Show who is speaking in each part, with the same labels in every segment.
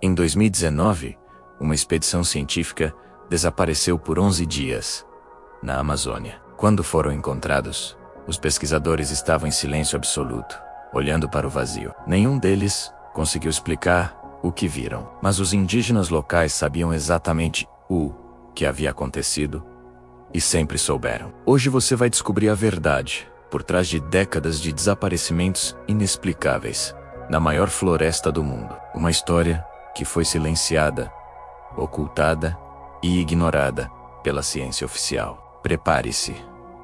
Speaker 1: Em 2019, uma expedição científica desapareceu por 11 dias na Amazônia. Quando foram encontrados, os pesquisadores estavam em silêncio absoluto, olhando para o vazio. Nenhum deles conseguiu explicar o que viram, mas os indígenas locais sabiam exatamente o que havia acontecido e sempre souberam. Hoje você vai descobrir a verdade por trás de décadas de desaparecimentos inexplicáveis na maior floresta do mundo. Uma história que foi silenciada, ocultada e ignorada pela ciência oficial. Prepare-se,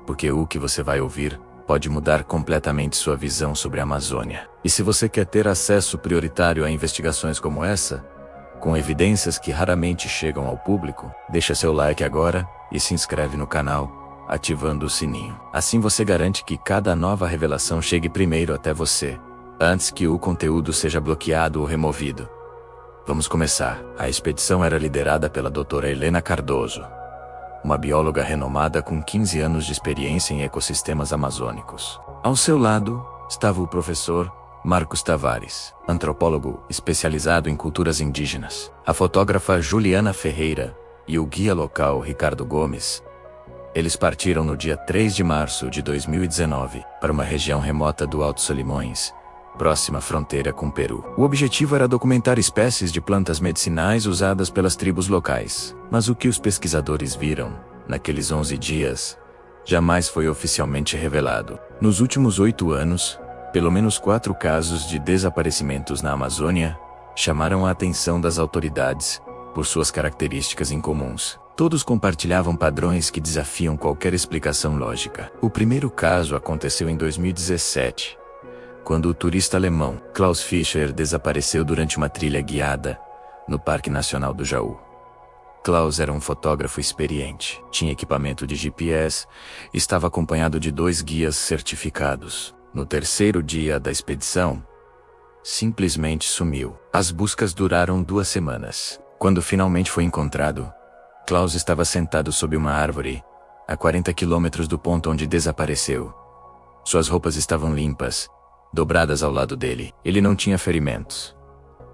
Speaker 1: porque o que você vai ouvir pode mudar completamente sua visão sobre a Amazônia. E se você quer ter acesso prioritário a investigações como essa, com evidências que raramente chegam ao público, deixa seu like agora e se inscreve no canal, ativando o sininho. Assim você garante que cada nova revelação chegue primeiro até você, antes que o conteúdo seja bloqueado ou removido. Vamos começar. A expedição era liderada pela doutora Helena Cardoso, uma bióloga renomada com 15 anos de experiência em ecossistemas amazônicos. Ao seu lado estava o professor Marcos Tavares, antropólogo especializado em culturas indígenas, a fotógrafa Juliana Ferreira e o guia local Ricardo Gomes. Eles partiram no dia 3 de março de 2019 para uma região remota do Alto Solimões, próxima à fronteira com o Peru. O objetivo era documentar espécies de plantas medicinais usadas pelas tribos locais. Mas o que os pesquisadores viram naqueles 11 dias jamais foi oficialmente revelado. Nos últimos 8 anos, pelo menos 4 casos de desaparecimentos na Amazônia chamaram a atenção das autoridades por suas características incomuns. Todos compartilhavam padrões que desafiam qualquer explicação lógica. O primeiro caso aconteceu em 2017, quando o turista alemão Klaus Fischer desapareceu durante uma trilha guiada no Parque Nacional do Jaú. Klaus era um fotógrafo experiente, tinha equipamento de GPS e estava acompanhado de 2 guias certificados. No terceiro dia da expedição, simplesmente sumiu. As buscas duraram 2 semanas. Quando finalmente foi encontrado, Klaus estava sentado sob uma árvore, a 40 quilômetros do ponto onde desapareceu. Suas roupas estavam limpas, dobradas ao lado dele. Ele não tinha ferimentos.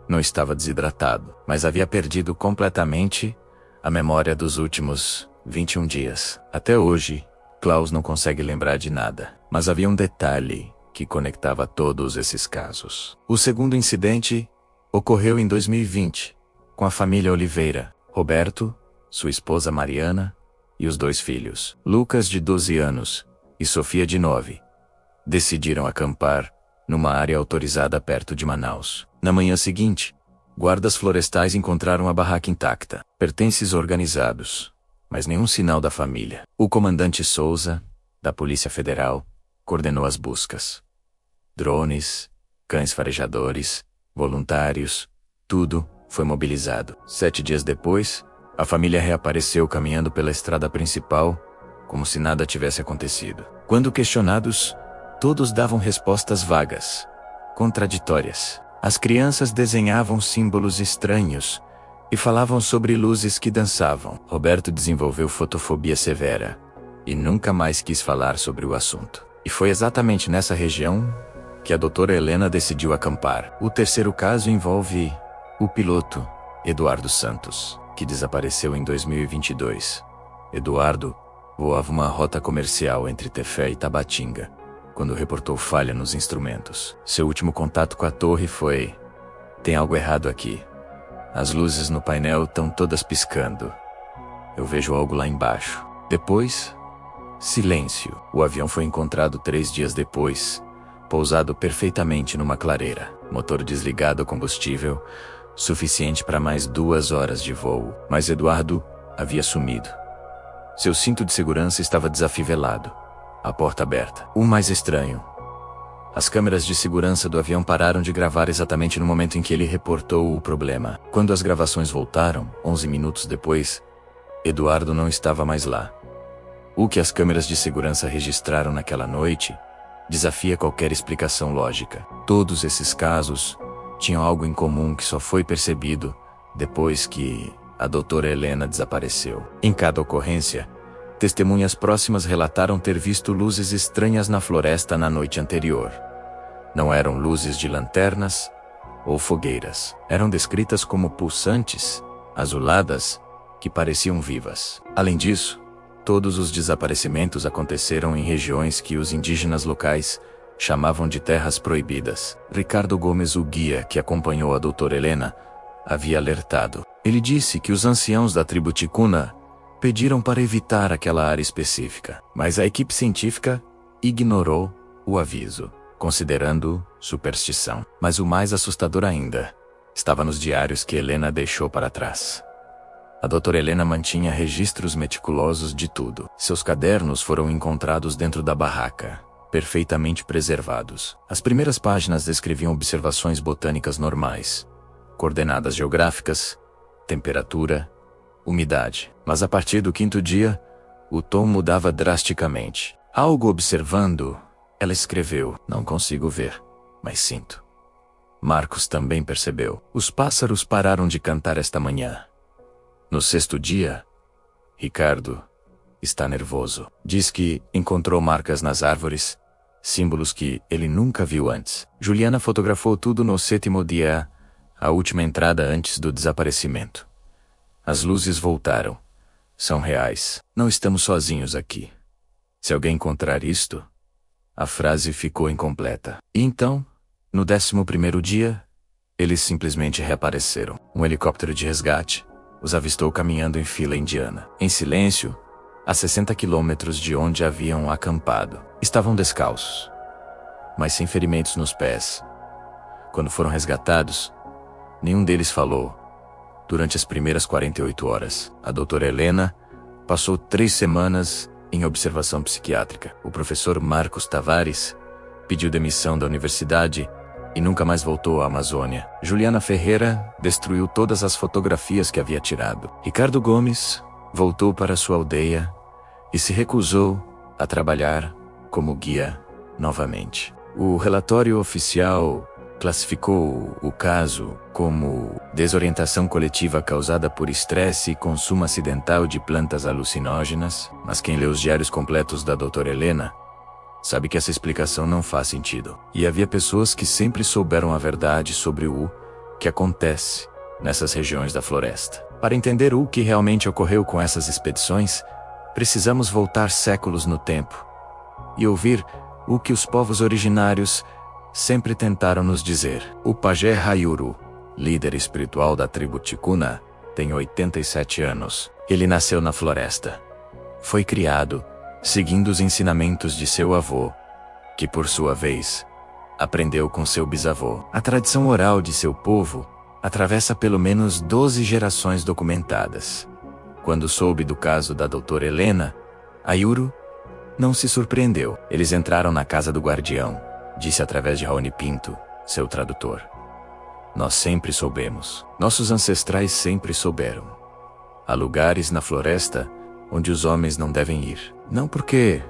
Speaker 1: Não estava desidratado, mas havia perdido completamente a memória dos últimos 21 dias. Até hoje, Klaus não consegue lembrar de nada. Mas havia um detalhe que conectava todos esses casos. O segundo incidente ocorreu em 2020, com a família Oliveira, Roberto, sua esposa Mariana e os 2 filhos, Lucas de 12 anos e Sofia de 9. Decidiram acampar numa área autorizada perto de Manaus. Na manhã seguinte, guardas florestais encontraram a barraca intacta, pertences organizados, mas nenhum sinal da família. O comandante Souza, da Polícia Federal, coordenou as buscas. Drones, cães farejadores, voluntários, tudo foi mobilizado. 7 dias depois, a família reapareceu caminhando pela estrada principal, como se nada tivesse acontecido. Quando questionados, todos davam respostas vagas, contraditórias. As crianças desenhavam símbolos estranhos e falavam sobre luzes que dançavam. Roberto desenvolveu fotofobia severa e nunca mais quis falar sobre o assunto. E foi exatamente nessa região que a doutora Helena decidiu acampar. O terceiro caso envolve o piloto Eduardo Santos, que desapareceu em 2022. Eduardo voava uma rota comercial entre Tefé e Tabatinga, quando reportou falha nos instrumentos. Seu último contato com a torre foi: "Tem algo errado aqui. As luzes no painel estão todas piscando. Eu vejo algo lá embaixo." Depois, silêncio. O avião foi encontrado 3 dias depois, pousado perfeitamente numa clareira. Motor desligado, combustível suficiente para mais 2 horas de voo. Mas Eduardo havia sumido. Seu cinto de segurança estava desafivelado, a porta aberta. O mais estranho: as câmeras de segurança do avião pararam de gravar exatamente no momento em que ele reportou o problema. Quando as gravações voltaram, 11 minutos depois, Eduardo não estava mais lá. O que as câmeras de segurança registraram naquela noite desafia qualquer explicação lógica. Todos esses casos tinham algo em comum que só foi percebido depois que a doutora Helena desapareceu. Em cada ocorrência, testemunhas próximas relataram ter visto luzes estranhas na floresta na noite anterior. Não eram luzes de lanternas, ou fogueiras. Eram descritas como pulsantes, azuladas, que pareciam vivas. Além disso, todos os desaparecimentos aconteceram em regiões que os indígenas locais chamavam de terras proibidas. Ricardo Gomes, o guia que acompanhou a doutora Helena, havia alertado. Ele disse que os anciãos da tribo Ticuna pediram para evitar aquela área específica, mas a equipe científica ignorou o aviso, considerando superstição. Mas o mais assustador ainda estava nos diários que Helena deixou para trás. A doutora Helena mantinha registros meticulosos de tudo. Seus cadernos foram encontrados dentro da barraca, perfeitamente preservados. As primeiras páginas descreviam observações botânicas normais, coordenadas geográficas, temperatura, umidade. Mas a partir do 5º dia, o tom mudava drasticamente. Algo observando, ela escreveu: "Não consigo ver, mas sinto." Marcos também percebeu. Os pássaros pararam de cantar esta manhã. No 6º dia, Ricardo está nervoso. Diz que encontrou marcas nas árvores, símbolos que ele nunca viu antes. Juliana fotografou tudo no 7º dia, a última entrada antes do desaparecimento. As luzes voltaram. São reais. Não estamos sozinhos aqui. Se alguém encontrar isto... A frase ficou incompleta. E então, no 11º dia, eles simplesmente reapareceram. Um helicóptero de resgate os avistou caminhando em fila indiana. Em silêncio, a 60 quilômetros de onde haviam acampado. Estavam descalços, mas sem ferimentos nos pés. Quando foram resgatados, nenhum deles falou. Durante as primeiras 48 horas, a doutora Helena passou 3 semanas em observação psiquiátrica. O professor Marcos Tavares pediu demissão da universidade e nunca mais voltou à Amazônia. Juliana Ferreira destruiu todas as fotografias que havia tirado. Ricardo Gomes voltou para sua aldeia e se recusou a trabalhar como guia novamente. O relatório oficial classificou o caso como desorientação coletiva causada por estresse e consumo acidental de plantas alucinógenas, mas quem lê os diários completos da doutora Helena sabe que essa explicação não faz sentido. E havia pessoas que sempre souberam a verdade sobre o que acontece nessas regiões da floresta. Para entender o que realmente ocorreu com essas expedições, precisamos voltar séculos no tempo e ouvir o que os povos originários sempre tentaram nos dizer. O pajé Hayuru, líder espiritual da tribo Ticuna, tem 87 anos. Ele nasceu na floresta. Foi criado seguindo os ensinamentos de seu avô, que por sua vez aprendeu com seu bisavô. A tradição oral de seu povo atravessa pelo menos 12 gerações documentadas. Quando soube do caso da doutora Helena, Hayuru não se surpreendeu. Eles entraram na casa do guardião, disse através de Raoni Pinto, seu tradutor. Nós sempre soubemos. Nossos ancestrais sempre souberam. Há lugares na floresta onde os homens não devem ir. Não porque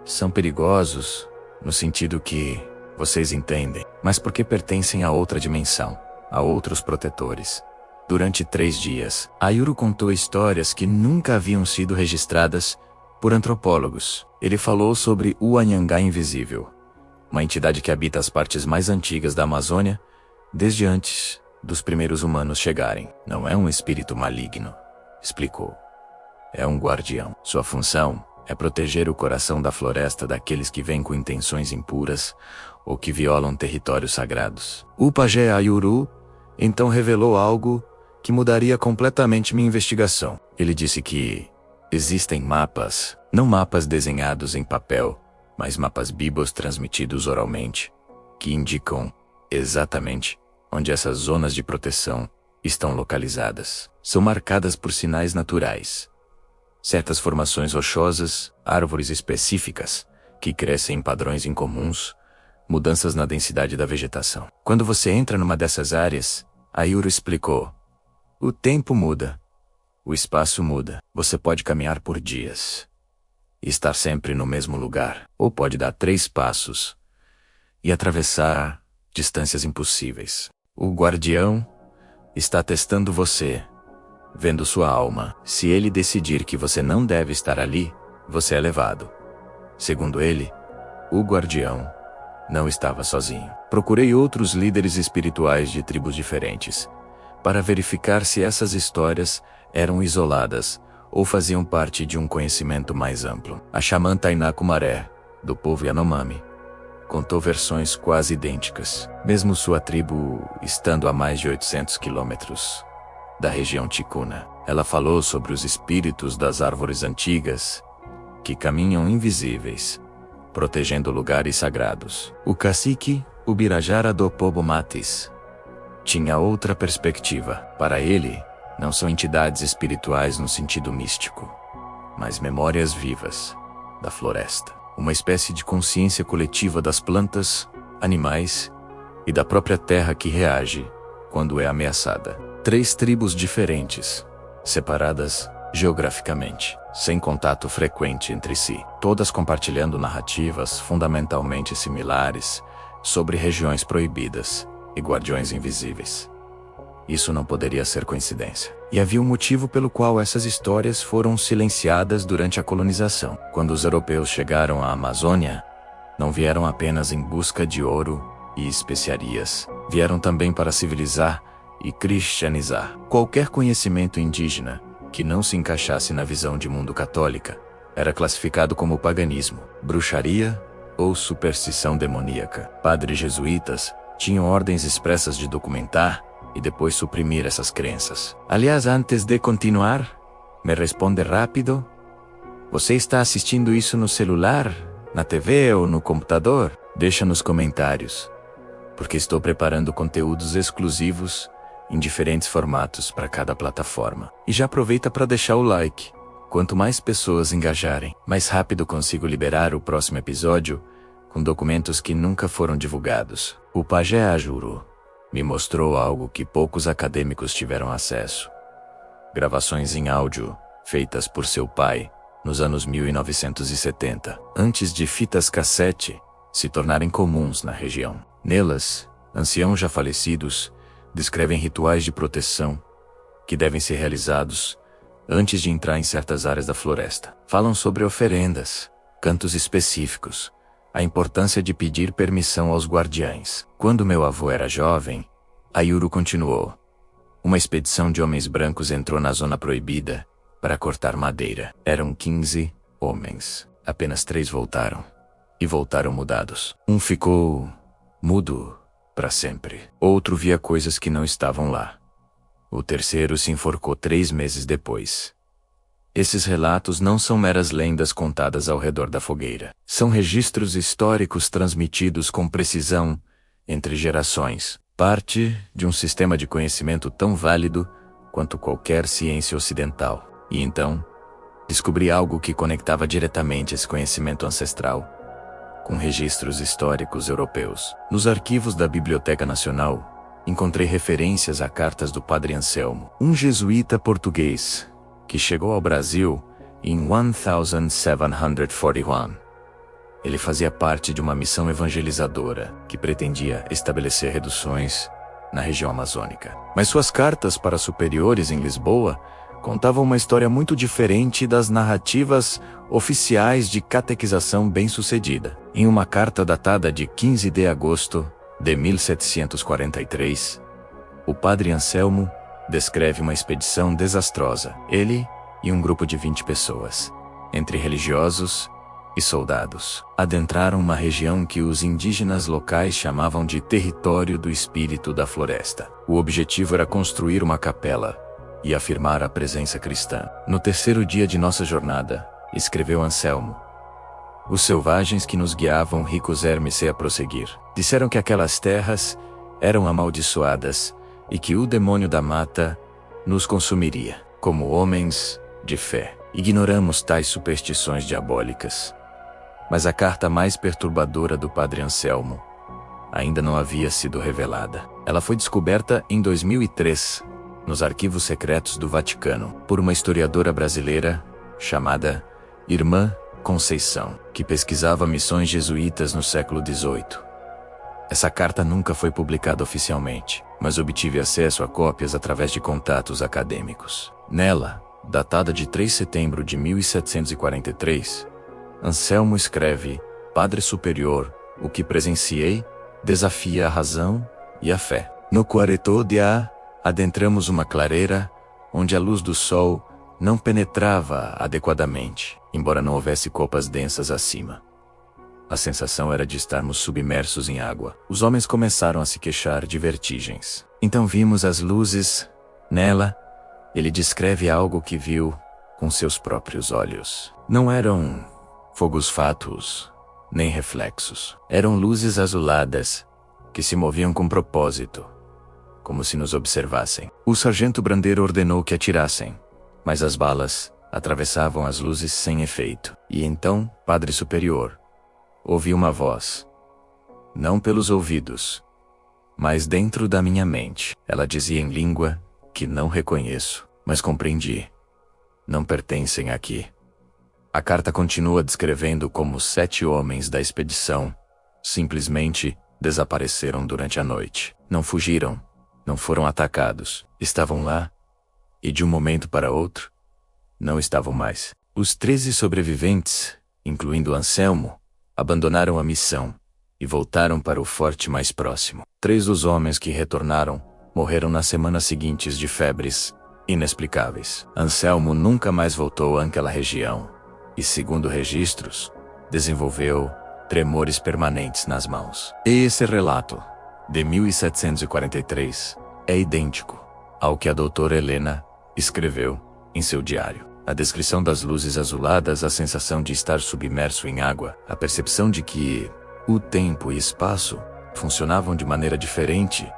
Speaker 1: são perigosos, no sentido que vocês entendem, mas porque pertencem a outra dimensão, a outros protetores. Durante 3 dias, Hayuru contou histórias que nunca haviam sido registradas por antropólogos. Ele falou sobre o Anhangá Invisível, uma entidade que habita as partes mais antigas da Amazônia, desde antes dos primeiros humanos chegarem. Não é um espírito maligno, explicou. É um guardião. Sua função é proteger o coração da floresta daqueles que vêm com intenções impuras ou que violam territórios sagrados. O pajé Hayuru então revelou algo que mudaria completamente minha investigação. Ele disse que existem mapas, não mapas desenhados em papel, mas mapas bíblicos transmitidos oralmente, que indicam exatamente onde essas zonas de proteção estão localizadas. São marcadas por sinais naturais. Certas formações rochosas, árvores específicas, que crescem em padrões incomuns, mudanças na densidade da vegetação. Quando você entra numa dessas áreas, Hayuru explicou, o tempo muda, o espaço muda. Você pode caminhar por dias e estar sempre no mesmo lugar, ou pode dar 3 passos e atravessar distâncias impossíveis. O guardião está testando você, vendo sua alma. Se ele decidir que você não deve estar ali, você é levado. Segundo ele, o guardião Não estava sozinho. Procurei outros líderes espirituais de tribos diferentes, para verificar se essas histórias eram isoladas ou faziam parte de um conhecimento mais amplo. A xamã Tainá Kumaré, do povo Yanomami, contou versões quase idênticas, mesmo sua tribo estando a mais de 800 quilômetros da região ticuna. Ela falou sobre os espíritos das árvores antigas, que caminham invisíveis, protegendo lugares sagrados. O cacique, Ubirajara do Pobo Matis, tinha outra perspectiva. Para ele, não são entidades espirituais no sentido místico, mas memórias vivas da floresta. Uma espécie de consciência coletiva das plantas, animais e da própria terra que reage quando é ameaçada. 3 tribos diferentes, separadas geograficamente, sem contato frequente entre si, todas compartilhando narrativas fundamentalmente similares sobre regiões proibidas e guardiões invisíveis. Isso não poderia ser coincidência. E havia um motivo pelo qual essas histórias foram silenciadas durante a colonização. Quando os europeus chegaram à Amazônia, não vieram apenas em busca de ouro e especiarias. Vieram também para civilizar e cristianizar. Qualquer conhecimento indígena que não se encaixasse na visão de mundo católica era classificado como paganismo, bruxaria ou superstição demoníaca. Padres jesuítas tinham ordens expressas de documentar e depois suprimir essas crenças. Aliás, antes de continuar, me responde rápido. Você está assistindo isso no celular, na TV ou no computador? Deixa nos comentários, porque estou preparando conteúdos exclusivos em diferentes formatos para cada plataforma. E já aproveita para deixar o like. Quanto mais pessoas engajarem, mais rápido consigo liberar o próximo episódio com documentos que nunca foram divulgados. O pajé Ajuru me mostrou algo que poucos acadêmicos tiveram acesso. Gravações em áudio, feitas por seu pai, nos anos 1970, antes de fitas cassete se tornarem comuns na região. Nelas, anciãos já falecidos descrevem rituais de proteção que devem ser realizados antes de entrar em certas áreas da floresta. Falam sobre oferendas, cantos específicos, a importância de pedir permissão aos guardiães. Quando meu avô era jovem, Ayuru continuou. Uma expedição de homens brancos entrou na zona proibida para cortar madeira. Eram 15 homens. Apenas 3 voltaram. E voltaram mudados. Um ficou mudo para sempre. Outro via coisas que não estavam lá. O terceiro se enforcou 3 meses depois. Esses relatos não são meras lendas contadas ao redor da fogueira. São registros históricos transmitidos com precisão entre gerações, parte de um sistema de conhecimento tão válido quanto qualquer ciência ocidental. E então, descobri algo que conectava diretamente esse conhecimento ancestral com registros históricos europeus. Nos arquivos da Biblioteca Nacional, encontrei referências a cartas do Padre Anselmo, um jesuíta português que chegou ao Brasil em 1741. Ele fazia parte de uma missão evangelizadora que pretendia estabelecer reduções na região amazônica. Mas suas cartas para superiores em Lisboa contavam uma história muito diferente das narrativas oficiais de catequização bem-sucedida. Em uma carta datada de 15 de agosto de 1743, o Padre Anselmo descreve uma expedição desastrosa. Ele e um grupo de 20 pessoas, entre religiosos e soldados, adentraram uma região que os indígenas locais chamavam de Território do Espírito da Floresta. O objetivo era construir uma capela e afirmar a presença cristã. No terceiro dia de nossa jornada, escreveu Anselmo, os selvagens que nos guiavam recusaram-se a prosseguir. Disseram que aquelas terras eram amaldiçoadas e que o demônio da mata nos consumiria. Como homens de fé, ignoramos tais superstições diabólicas. Mas a carta mais perturbadora do Padre Anselmo ainda não havia sido revelada. Ela foi descoberta em 2003, nos arquivos secretos do Vaticano, por uma historiadora brasileira chamada Irmã Conceição, que pesquisava missões jesuítas no século XVIII. Essa carta nunca foi publicada oficialmente, mas obtive acesso a cópias através de contatos acadêmicos. Nela, datada de 3 de setembro de 1743, Anselmo escreve: Padre Superior, O que presenciei desafia a razão e a fé. No quarto dia, adentramos uma clareira onde a luz do sol não penetrava adequadamente, embora não houvesse copas densas acima. A sensação era de estarmos submersos em água. Os homens começaram a se queixar de vertigens. Então vimos as luzes. Nela, ele descreve algo que viu com seus próprios olhos. Não eram fogos fátuos, nem reflexos. Eram luzes azuladas que se moviam com propósito, como se nos observassem. O sargento Brandeiro ordenou que atirassem, mas as balas atravessavam as luzes sem efeito. E então, Padre Superior, ouvi uma voz. Não pelos ouvidos, mas dentro da minha mente. Ela dizia em língua que não reconheço, mas compreendi. Não pertencem aqui. A carta continua descrevendo como 7 homens da expedição simplesmente desapareceram durante a noite. Não fugiram, não foram atacados. Estavam lá, e de um momento para outro, não estavam mais. Os 13 sobreviventes, incluindo Anselmo, abandonaram a missão e voltaram para o forte mais próximo. 3 dos homens que retornaram morreram nas semanas seguintes de febres inexplicáveis. Anselmo nunca mais voltou àquela região e, segundo registros, desenvolveu tremores permanentes nas mãos. E esse relato, de 1743, é idêntico ao que a doutora Helena escreveu em seu diário. A descrição das luzes azuladas, a sensação de estar submerso em água, a percepção de que o tempo e espaço funcionavam de maneira diferente,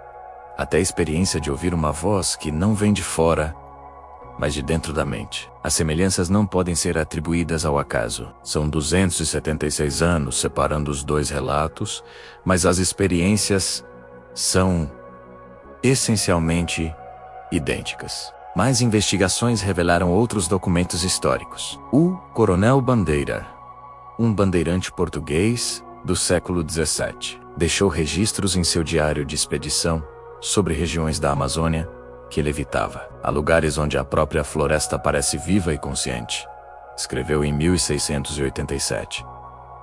Speaker 1: até a experiência de ouvir uma voz que não vem de fora, mas de dentro da mente. As semelhanças não podem ser atribuídas ao acaso. São 276 anos separando os 2 relatos, mas as experiências são essencialmente idênticas. Mais investigações revelaram outros documentos históricos. O Coronel Bandeira, um bandeirante português do século XVII, deixou registros em seu diário de expedição sobre regiões da Amazônia que ele evitava. Há lugares onde a própria floresta parece viva e consciente. Escreveu em 1687.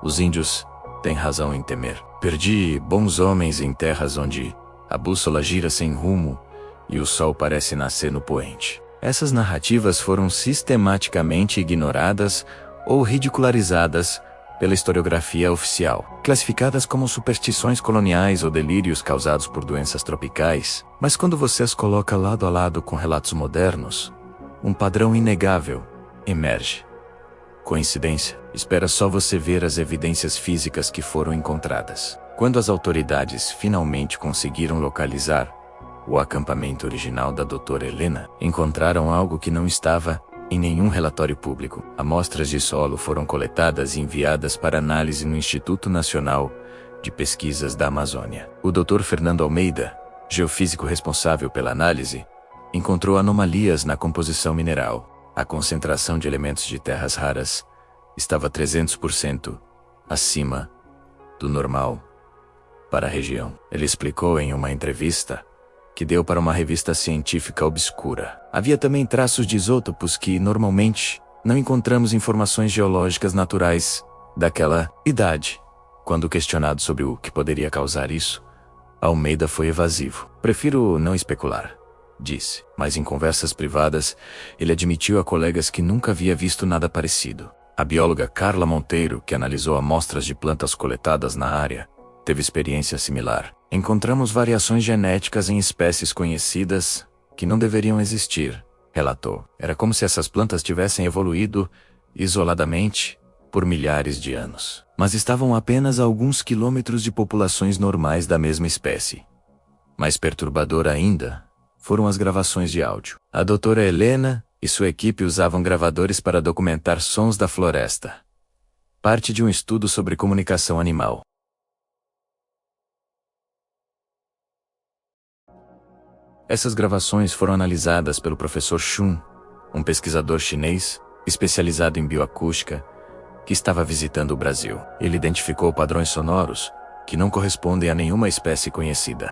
Speaker 1: Os índios têm razão em temer. Perdi bons homens em terras onde a bússola gira sem rumo e o sol parece nascer no poente. Essas narrativas foram sistematicamente ignoradas ou ridicularizadas pela historiografia oficial, classificadas como superstições coloniais ou delírios causados por doenças tropicais. Mas quando você as coloca lado a lado com relatos modernos, um padrão inegável emerge. Coincidência? Espera só você ver as evidências físicas que foram encontradas. Quando as autoridades finalmente conseguiram localizar o acampamento original da doutora Helena, encontraram algo que não estava em nenhum relatório público. Amostras de solo foram coletadas e enviadas para análise no Instituto Nacional de Pesquisas da Amazônia. O Dr. Fernando Almeida, geofísico responsável pela análise, encontrou anomalias na composição mineral. A concentração de elementos de terras raras estava 300% acima do normal para a região. Ele explicou em uma entrevista que deu para uma revista científica obscura. Havia também traços de isótopos que, normalmente, não encontramos informações geológicas naturais daquela idade. Quando questionado sobre o que poderia causar isso, Almeida foi evasivo. Prefiro não especular, disse. Mas em conversas privadas, ele admitiu a colegas que nunca havia visto nada parecido. A bióloga Carla Monteiro, que analisou amostras de plantas coletadas na área, teve experiência similar. Encontramos variações genéticas em espécies conhecidas que não deveriam existir, relatou. Era como se essas plantas tivessem evoluído isoladamente por milhares de anos. Mas estavam apenas a alguns quilômetros de populações normais da mesma espécie. Mais perturbador ainda foram as gravações de áudio. A doutora Helena e sua equipe usavam gravadores para documentar sons da floresta. Parte de um estudo sobre comunicação animal. Essas gravações foram analisadas pelo professor Shun, um pesquisador chinês especializado em bioacústica, que estava visitando o Brasil. Ele identificou padrões sonoros que não correspondem a nenhuma espécie conhecida.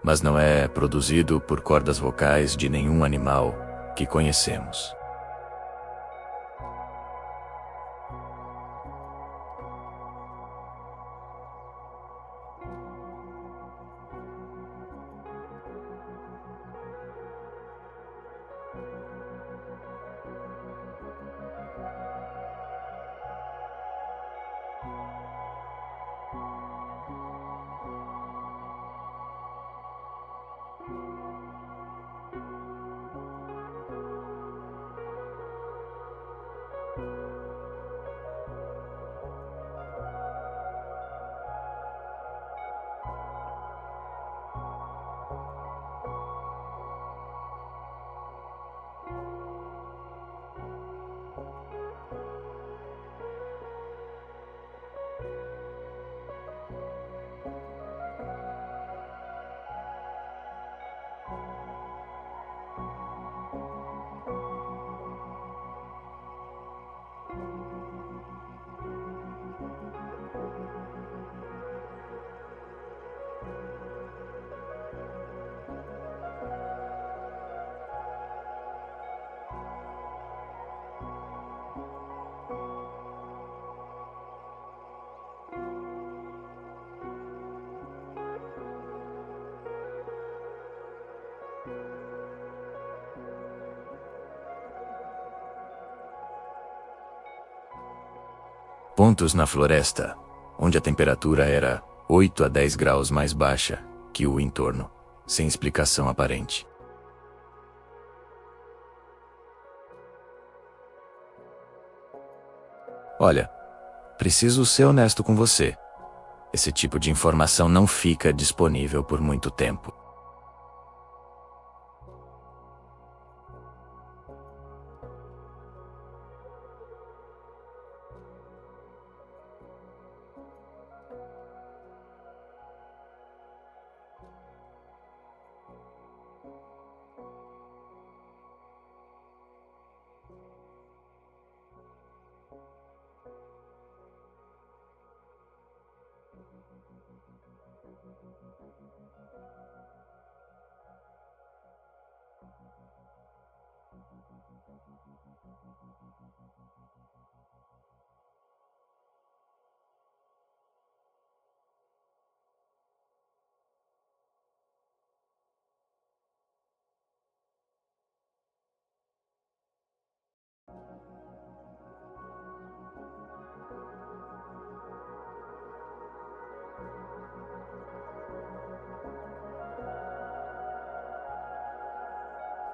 Speaker 1: mas não é produzido por cordas vocais de nenhum animal que conhecemos. Pontos na floresta, onde a temperatura era 8 a 10 graus mais baixa que o entorno, sem explicação aparente. Olha, preciso ser honesto com você. Esse tipo de informação não fica disponível por muito tempo.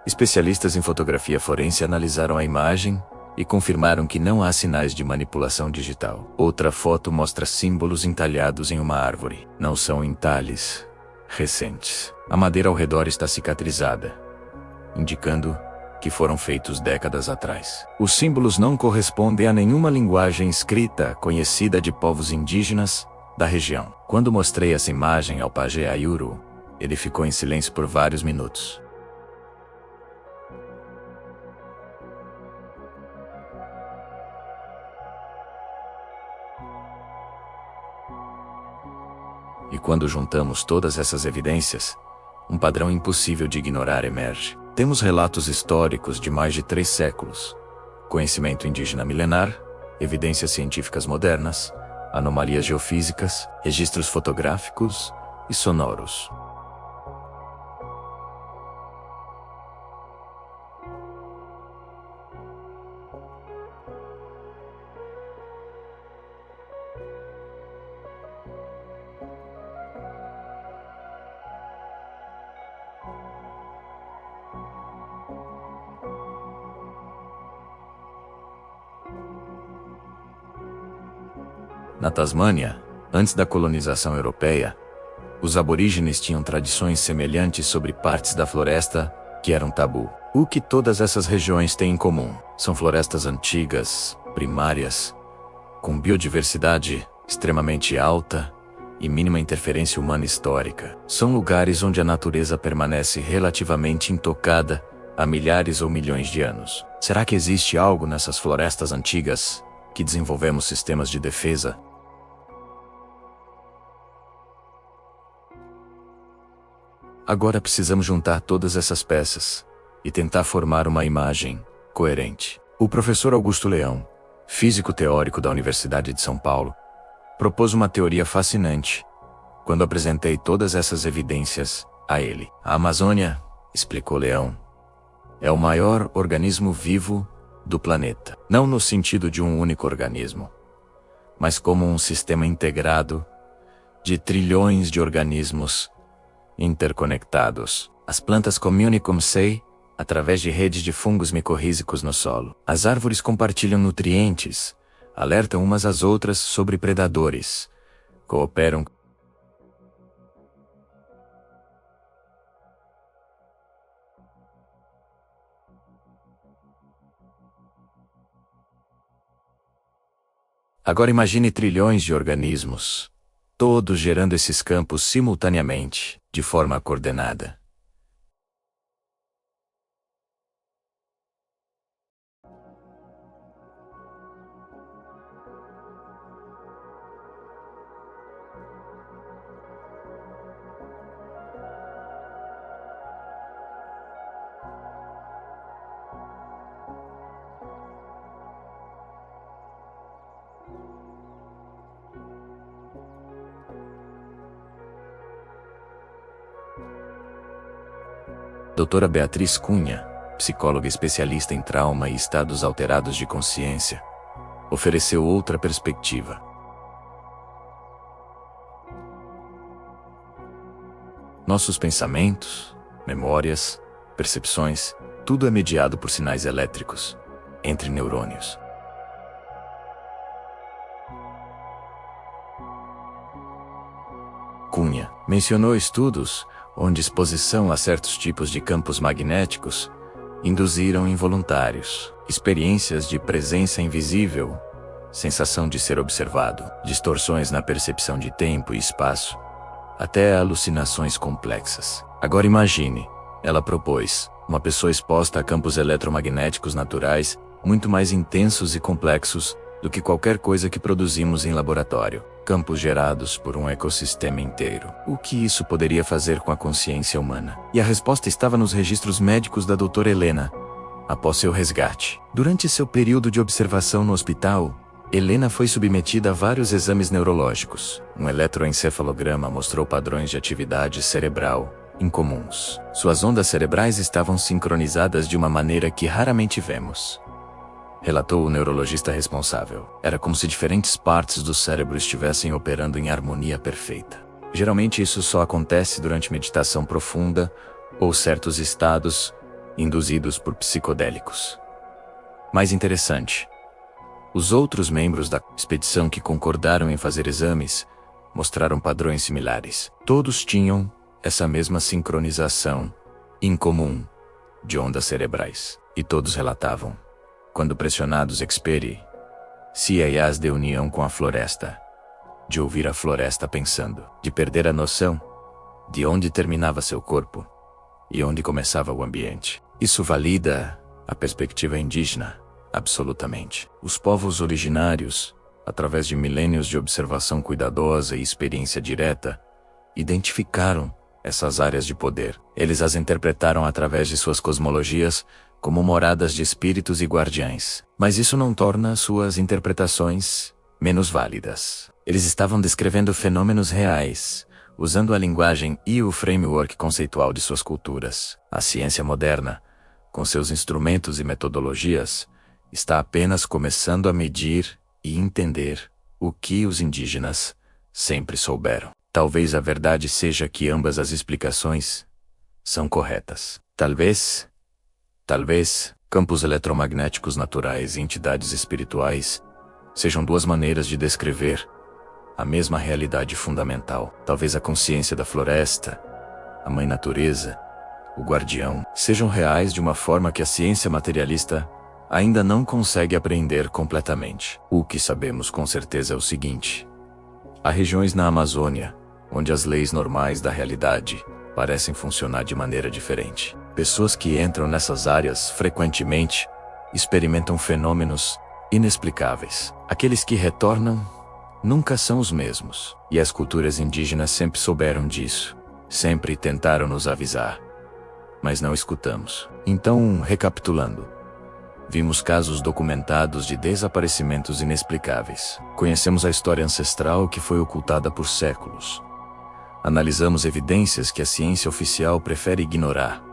Speaker 1: Especialistas em fotografia forense analisaram a imagem e confirmaram que não há sinais de manipulação digital. Outra foto mostra símbolos entalhados em uma árvore. Não são entalhes recentes. A madeira ao redor está cicatrizada, indicando que foram feitos décadas atrás. Os símbolos não correspondem a nenhuma linguagem escrita conhecida de povos indígenas da região. Quando mostrei essa imagem ao pajé Ayuru, ele ficou em silêncio por vários minutos. E quando juntamos todas essas evidências, um padrão impossível de ignorar emerge. Temos relatos históricos de mais de 3 séculos, conhecimento indígena milenar, evidências científicas modernas, anomalias geofísicas, registros fotográficos e sonoros. Na Tasmânia, antes da colonização europeia, os aborígenes tinham tradições semelhantes sobre partes da floresta que eram tabu. O que todas essas regiões têm em comum? São florestas antigas, primárias, com biodiversidade extremamente alta e mínima interferência humana histórica. São lugares onde a natureza permanece relativamente intocada há milhares ou milhões de anos. Será que existe algo nessas florestas antigas que desenvolvemos sistemas de defesa? Agora precisamos juntar todas essas peças e tentar formar uma imagem coerente. O professor Augusto Leão, físico teórico da Universidade de São Paulo, propôs uma teoria fascinante quando apresentei todas essas evidências a ele. A Amazônia, explicou Leão, é o maior organismo vivo do planeta. Não no sentido de um único organismo, mas como um sistema integrado de trilhões de organismos interconectados. As plantas comunicam-se através de redes de fungos micorrízicos no solo. As árvores compartilham nutrientes, alertam umas às outras sobre predadores, cooperam. Agora imagine trilhões de organismos, todos gerando esses campos simultaneamente, de forma coordenada. Doutora Beatriz Cunha, psicóloga especialista em trauma e estados alterados de consciência, ofereceu outra perspectiva. Nossos pensamentos, memórias, percepções, tudo é mediado por sinais elétricos entre neurônios. Cunha mencionou estudos onde exposição a certos tipos de campos magnéticos induziram involuntários, experiências de presença invisível, sensação de ser observado, distorções na percepção de tempo e espaço, até alucinações complexas. Agora imagine, ela propôs, uma pessoa exposta a campos eletromagnéticos naturais muito mais intensos e complexos do que qualquer coisa que produzimos em laboratório. Campos gerados por um ecossistema inteiro. O que isso poderia fazer com a consciência humana? E a resposta estava nos registros médicos da doutora Helena, após seu resgate. Durante seu período de observação no hospital, Helena foi submetida a vários exames neurológicos. Um eletroencefalograma mostrou padrões de atividade cerebral incomuns. Suas ondas cerebrais estavam sincronizadas de uma maneira que raramente vemos, relatou o neurologista responsável. Era como se diferentes partes do cérebro estivessem operando em harmonia perfeita. Geralmente isso só acontece durante meditação profunda ou certos estados induzidos por psicodélicos. Mais interessante, os outros membros da expedição que concordaram em fazer exames mostraram padrões similares. Todos tinham essa mesma sincronização incomum de ondas cerebrais. E todos relatavam, quando pressionados experiencias de união com a floresta, de ouvir a floresta pensando, de perder a noção de onde terminava seu corpo e onde começava o ambiente. Isso valida a perspectiva indígena, absolutamente. Os povos originários, através de milênios de observação cuidadosa e experiência direta, identificaram essas áreas de poder. Eles as interpretaram através de suas cosmologias como moradas de espíritos e guardiães. Mas isso não torna suas interpretações menos válidas. Eles estavam descrevendo fenômenos reais, usando a linguagem e o framework conceitual de suas culturas. A ciência moderna, com seus instrumentos e metodologias, está apenas começando a medir e entender o que os indígenas sempre souberam. Talvez a verdade seja que ambas as explicações são corretas. Talvez, campos eletromagnéticos naturais e entidades espirituais sejam duas maneiras de descrever a mesma realidade fundamental. Talvez a consciência da floresta, a mãe natureza, o guardião, sejam reais de uma forma que a ciência materialista ainda não consegue apreender completamente. O que sabemos com certeza é o seguinte: há regiões na Amazônia onde as leis normais da realidade parecem funcionar de maneira diferente. Pessoas que entram nessas áreas frequentemente experimentam fenômenos inexplicáveis. Aqueles que retornam nunca são os mesmos, e as culturas indígenas sempre souberam disso. Sempre tentaram nos avisar, mas não escutamos. Então, recapitulando, vimos casos documentados de desaparecimentos inexplicáveis. Conhecemos a história ancestral que foi ocultada por séculos. Analisamos evidências que a ciência oficial prefere ignorar.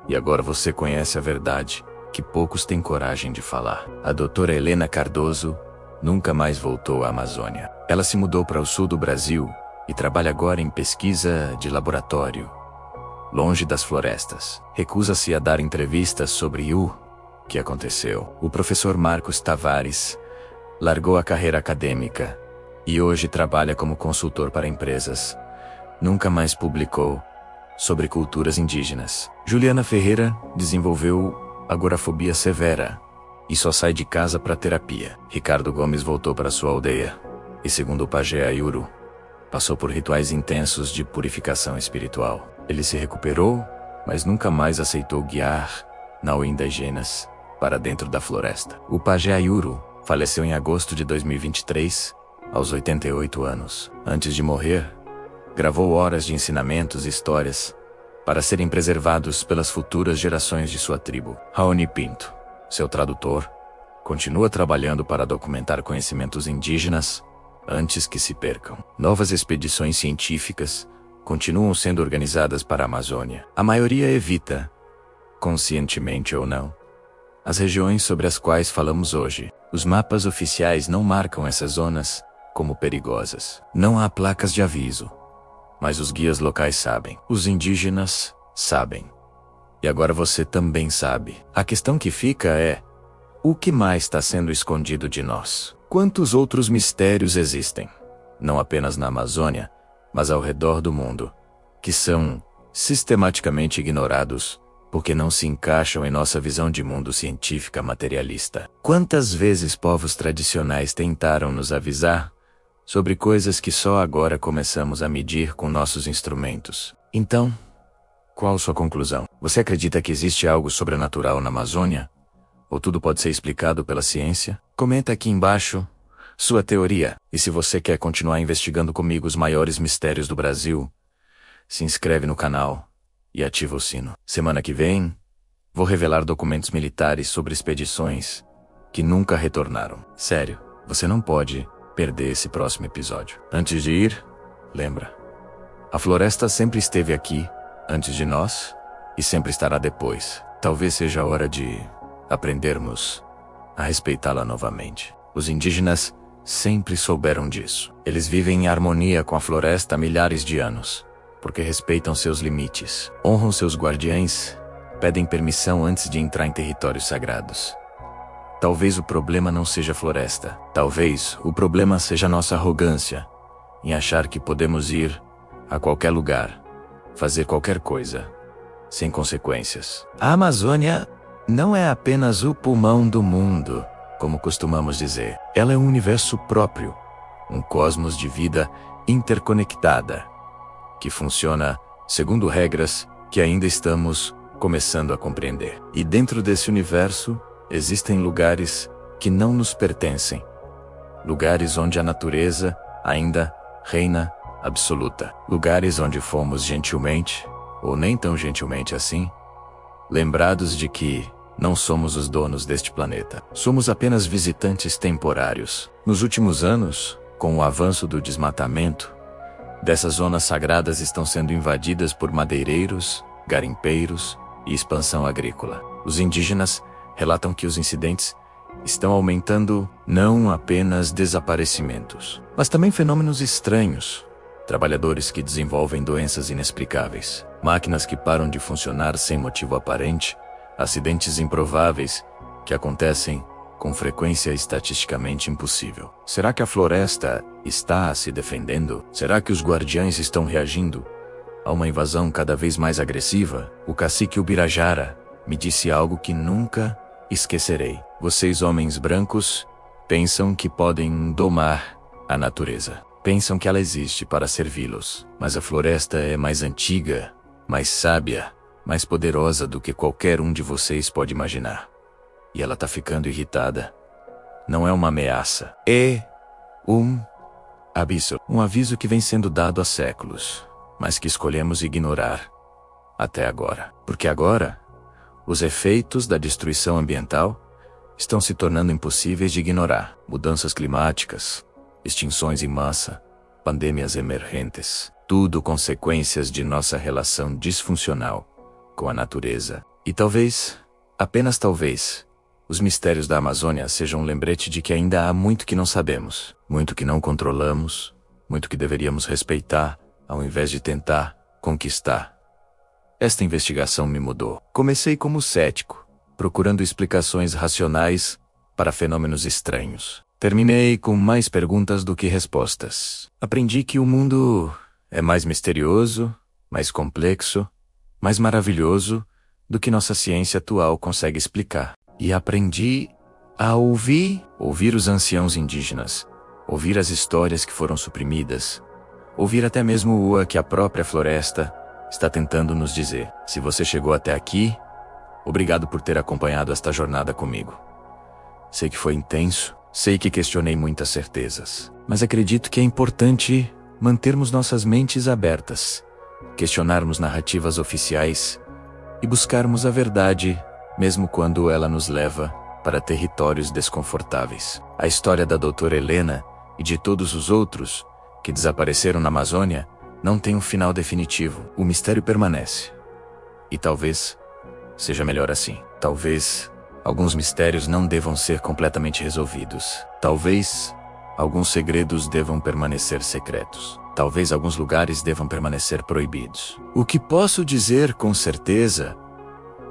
Speaker 1: E agora você conhece a verdade, que poucos têm coragem de falar. A doutora Helena Cardoso nunca mais voltou à Amazônia. Ela se mudou para o sul do Brasil e trabalha agora em pesquisa de laboratório, longe das florestas. Recusa-se a dar entrevistas sobre o que aconteceu. O professor Marcos Tavares largou a carreira acadêmica e hoje trabalha como consultor para empresas. Nunca mais publicou sobre culturas indígenas. Juliana Ferreira desenvolveu agorafobia severa e só sai de casa para terapia. Ricardo Gomes voltou para sua aldeia e, segundo o pajé Ayuru, passou por rituais intensos de purificação espiritual. Ele se recuperou, mas nunca mais aceitou guiar não-indígenas para dentro da floresta. O pajé Ayuru faleceu em agosto de 2023, aos 88 anos. Antes de morrer, gravou horas de ensinamentos e histórias para serem preservados pelas futuras gerações de sua tribo. Raoni Pinto, seu tradutor, continua trabalhando para documentar conhecimentos indígenas antes que se percam. Novas expedições científicas continuam sendo organizadas para a Amazônia. A maioria evita, conscientemente ou não, as regiões sobre as quais falamos hoje. Os mapas oficiais não marcam essas zonas como perigosas. Não há placas de aviso, mas os guias locais sabem. Os indígenas sabem. E agora você também sabe. A questão que fica é: o que mais está sendo escondido de nós? Quantos outros mistérios existem, não apenas na Amazônia, mas ao redor do mundo, que são sistematicamente ignorados porque não se encaixam em nossa visão de mundo científica materialista? Quantas vezes povos tradicionais tentaram nos avisar sobre coisas que só agora começamos a medir com nossos instrumentos? Então, qual sua conclusão? Você acredita que existe algo sobrenatural na Amazônia? Ou tudo pode ser explicado pela ciência? Comenta aqui embaixo sua teoria. E se você quer continuar investigando comigo os maiores mistérios do Brasil, se inscreve no canal e ativa o sino. Semana que vem, vou revelar documentos militares sobre expedições que nunca retornaram. Sério, você não pode perder esse próximo episódio. Antes de ir, lembra, a floresta sempre esteve aqui, antes de nós, e sempre estará depois. Talvez seja a hora de aprendermos a respeitá-la novamente. Os indígenas sempre souberam disso. Eles vivem em harmonia com a floresta há milhares de anos, porque respeitam seus limites, honram seus guardiães, pedem permissão antes de entrar em territórios sagrados. Talvez o problema não seja a floresta. Talvez o problema seja a nossa arrogância em achar que podemos ir a qualquer lugar, fazer qualquer coisa, sem consequências. A Amazônia não é apenas o pulmão do mundo, como costumamos dizer. Ela é um universo próprio, um cosmos de vida interconectada, que funciona segundo regras que ainda estamos começando a compreender. E dentro desse universo, existem lugares que não nos pertencem. Lugares onde a natureza ainda reina absoluta. Lugares onde fomos gentilmente, ou nem tão gentilmente assim, lembrados de que não somos os donos deste planeta. Somos apenas visitantes temporários. Nos últimos anos, com o avanço do desmatamento, dessas zonas sagradas estão sendo invadidas por madeireiros, garimpeiros e expansão agrícola. Os indígenas relatam que os incidentes estão aumentando não apenas desaparecimentos, mas também fenômenos estranhos. Trabalhadores que desenvolvem doenças inexplicáveis, máquinas que param de funcionar sem motivo aparente, acidentes improváveis que acontecem com frequência estatisticamente impossível. Será que a floresta está se defendendo? Será que os guardiães estão reagindo a uma invasão cada vez mais agressiva? O cacique Ubirajara me disse algo que nunca esquecerei. Vocês, homens brancos, pensam que podem domar a natureza. Pensam que ela existe para servi-los. Mas a floresta é mais antiga, mais sábia, mais poderosa do que qualquer um de vocês pode imaginar. E ela tá ficando irritada. Não é uma ameaça. É um aviso. Um aviso que vem sendo dado há séculos. mas que escolhemos ignorar até agora. Porque agora, os efeitos da destruição ambiental estão se tornando impossíveis de ignorar. Mudanças climáticas, extinções em massa, pandemias emergentes, tudo consequências de nossa relação disfuncional com a natureza. E talvez, apenas talvez, os mistérios da Amazônia sejam um lembrete de que ainda há muito que não sabemos, muito que não controlamos, muito que deveríamos respeitar, ao invés de tentar conquistar. Esta investigação me mudou. Comecei como cético, procurando explicações racionais para fenômenos estranhos. Terminei com mais perguntas do que respostas. Aprendi que o mundo é mais misterioso, mais complexo, mais maravilhoso do que nossa ciência atual consegue explicar. E aprendi a ouvir os anciãos indígenas, ouvir as histórias que foram suprimidas, ouvir até mesmo o que a própria floresta está tentando nos dizer. Se você chegou até aqui, obrigado por ter acompanhado esta jornada comigo. Sei que foi intenso, sei que questionei muitas certezas, mas acredito que é importante mantermos nossas mentes abertas, questionarmos narrativas oficiais e buscarmos a verdade, mesmo quando ela nos leva para territórios desconfortáveis. A história da doutora Helena e de todos os outros que desapareceram na Amazônia não tem um final definitivo. O mistério permanece. E talvez seja melhor assim. Talvez alguns mistérios não devam ser completamente resolvidos. Talvez alguns segredos devam permanecer secretos. Talvez alguns lugares devam permanecer proibidos. O que posso dizer com certeza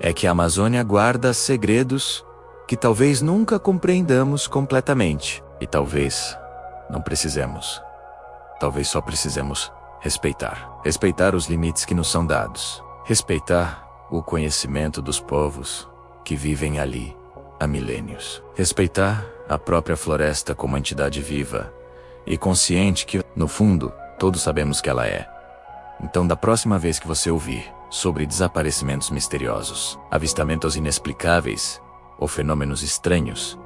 Speaker 1: é que a Amazônia guarda segredos que talvez nunca compreendamos completamente. E talvez não precisemos. Talvez só precisemos respeitar. Respeitar os limites que nos são dados. Respeitar o conhecimento dos povos que vivem ali há milênios. Respeitar a própria floresta como entidade viva e consciente que, no fundo, todos sabemos que ela é. Então, da próxima vez que você ouvir sobre desaparecimentos misteriosos, avistamentos inexplicáveis ou fenômenos estranhos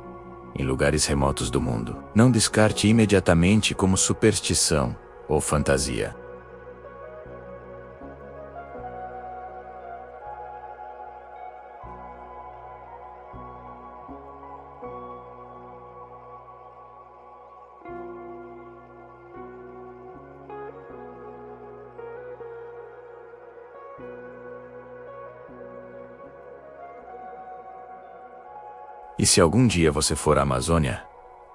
Speaker 1: em lugares remotos do mundo, não descarte imediatamente como superstição ou fantasia. E se algum dia você for à Amazônia,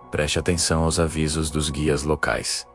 Speaker 1: preste atenção aos avisos dos guias locais.